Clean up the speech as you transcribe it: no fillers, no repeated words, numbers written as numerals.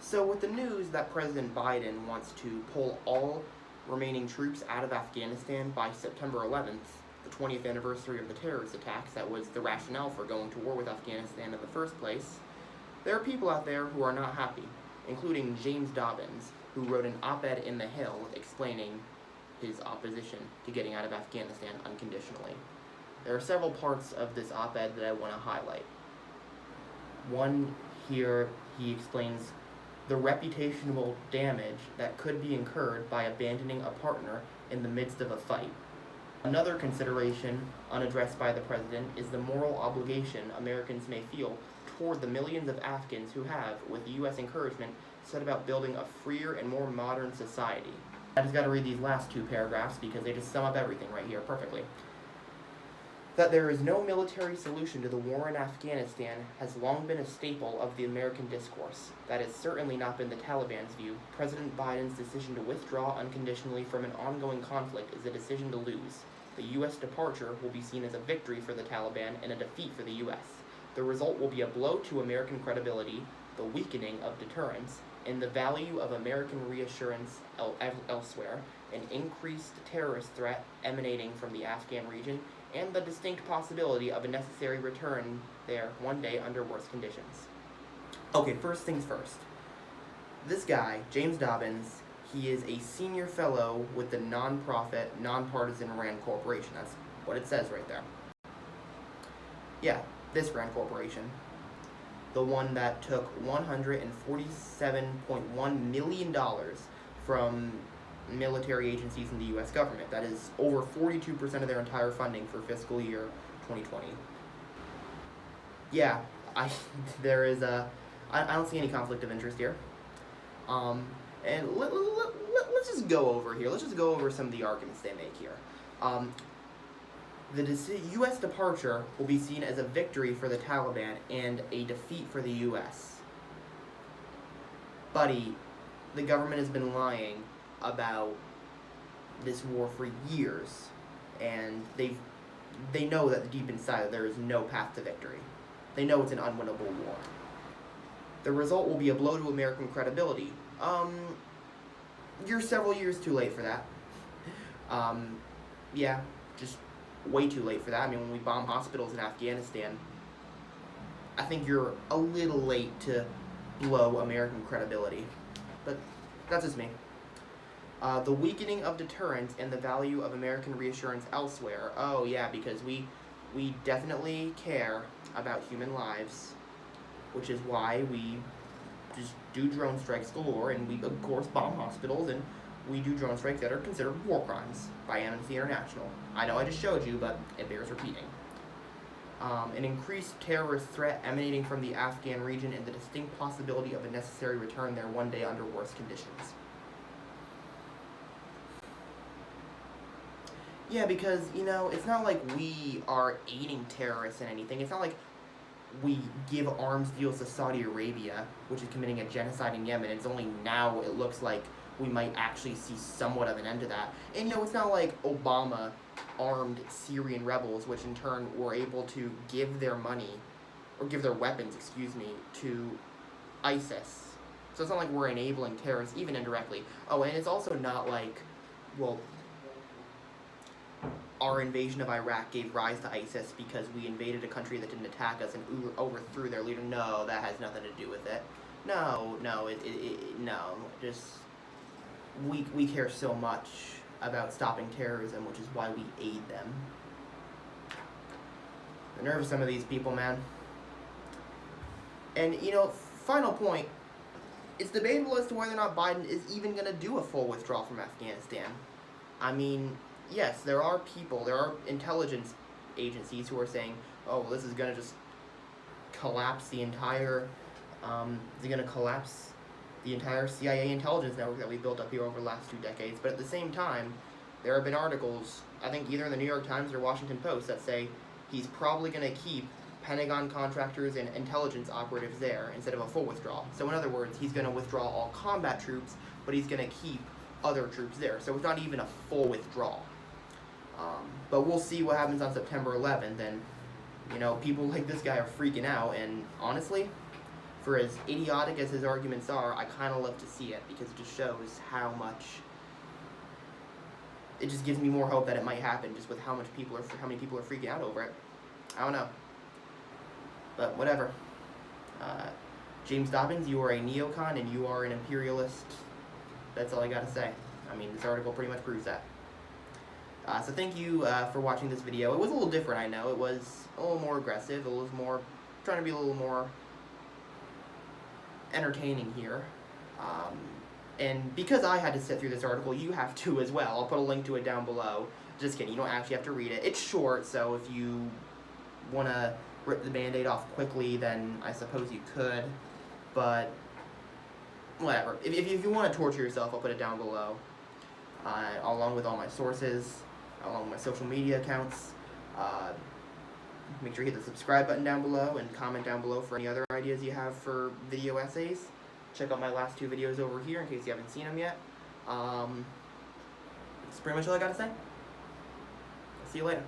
So with the news that President Biden wants to pull all remaining troops out of Afghanistan by September 11th, the 20th anniversary of the terrorist attacks that was the rationale for going to war with Afghanistan in the first place, there are people out there who are not happy, including James Dobbins, who wrote an op-ed in The Hill explaining his opposition to getting out of Afghanistan unconditionally. There are several parts of this op-ed that I want to highlight. One here, he explains the reputational damage that could be incurred by abandoning a partner in the midst of a fight. Another consideration unaddressed by the president is the moral obligation Americans may feel toward the millions of Afghans who have, with U.S. encouragement, set about building a freer and more modern society. I just got to read these last two paragraphs because they just sum up everything right here perfectly. That there is no military solution to the war in Afghanistan has long been a staple of the American discourse. That has certainly not been the Taliban's view. President Biden's decision to withdraw unconditionally from an ongoing conflict is a decision to lose. The U.S. departure will be seen as a victory for the Taliban and a defeat for the U.S. The result will be a blow to American credibility, the weakening of deterrence, and the value of American reassurance elsewhere, an increased terrorist threat emanating from the Afghan region, and the distinct possibility of a necessary return there one day under worse conditions. Okay, first things first. This guy, James Dobbins, he is a senior fellow with the nonprofit, nonpartisan RAND Corporation. That's what it says right there. Yeah, this RAND Corporation. The one that took $147.1 million from military agencies in the U.S. government. That is over 42% of their entire funding for fiscal year 2020. Yeah, I don't see any conflict of interest here. And let's just go over here. Let's just go over some of the arguments they make here. The U.S. departure will be seen as a victory for the Taliban and a defeat for the U.S. Buddy, the government has been lying about this war for years, and they know that deep inside there is no path to victory. They know it's an unwinnable war. The result will be a blow to American credibility. You're several years too late for that. Yeah, just way too late for that. I mean, when we bomb hospitals in Afghanistan, I think you're a little late to blow American credibility. But that's just me. The weakening of deterrence and the value of American reassurance elsewhere. Oh yeah, because we definitely care about human lives, which is why we just do drone strikes galore, and we of course bomb hospitals, and we do drone strikes that are considered war crimes by Amnesty International. I know I just showed you, but it bears repeating. An increased terrorist threat emanating from the Afghan region and the distinct possibility of a necessary return there one day under worse conditions. Yeah, because, it's not like we are aiding terrorists and anything. It's not like we give arms deals to Saudi Arabia, which is committing a genocide in Yemen. It's only now it looks like we might actually see somewhat of an end to that. And, it's not like Obama armed Syrian rebels, which in turn were able to give their money, or give their weapons, to ISIS. So it's not like we're enabling terrorists, even indirectly. Oh, and it's also not like, our invasion of Iraq gave rise to ISIS because we invaded a country that didn't attack us and overthrew their leader. No, that has nothing to do with it. No, just we care so much about stopping terrorism, which is why we aid them. The nerve of some of these people, man. And, final point, it's debatable as to whether or not Biden is even going to do a full withdrawal from Afghanistan. I mean, yes, there are intelligence agencies who are saying, oh, well, this is going to just collapse the entire, CIA intelligence network that we built up here over the last 2 decades. But at the same time, there have been articles, I think either in the New York Times or Washington Post, that say he's probably going to keep Pentagon contractors and intelligence operatives there instead of a full withdrawal. So in other words, he's going to withdraw all combat troops, but he's going to keep other troops there. So it's not even a full withdrawal. But we'll see what happens on September 11th, and, people like this guy are freaking out, and honestly, for as idiotic as his arguments are, I kind of love to see it because it just shows how much. It just gives me more hope that it might happen, just with how many people are freaking out over it. I don't know, but whatever. James Dobbins, you are a neocon and you are an imperialist. That's all I gotta say. I mean, this article pretty much proves that. So thank you for watching this video. It was a little different, I know. It was a little more aggressive. It was more trying to be a little more entertaining here. And because I had to sit through this article, you have to as well. I'll put a link to it down below. Just kidding, you don't actually have to read it. It's short, so if you want to rip the Band-Aid off quickly, then I suppose you could. But whatever. If you want to torture yourself, I'll put it down below. Along with all my sources, along with my social media accounts. Make sure you hit the subscribe button down below and comment down below for any other ideas you have for video essays. Check out my last 2 videos over here in case you haven't seen them yet. That's pretty much all I gotta say. See you later.